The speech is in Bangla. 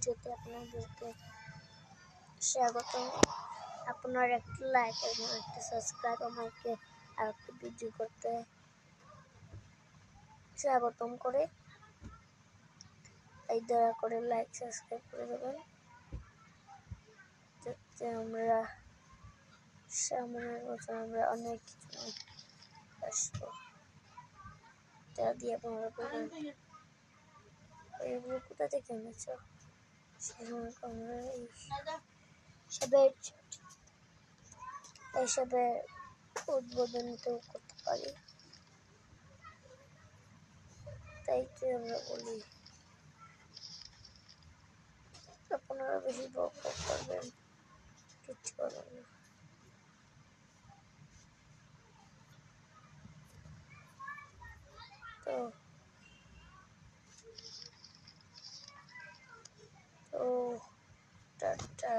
ভিডিওতে আপনাদেরকে স্বাগত। আপনার একটা লাইক এবং একটা সাবস্ক্রাইব আমাকে আর একটা ভিডিও করতে স্বাগতম করে, এই দয়া করে লাইক সাবস্ক্রাইব করে দেবেন, যাতে আমরা সামনের বছর আমরা অনেক কিছু আসবো। তা দিয়ে আপনারা বলবেন এগুলো কোথা থেকে এনেছ, সেখানে আমরা এইসবের উদ্বোধনটাও করতে পারি। তাই তো আমরা বলি আপনারা বেশি বক করবেন, কিচ্ছু করবেন না। তো টাটা।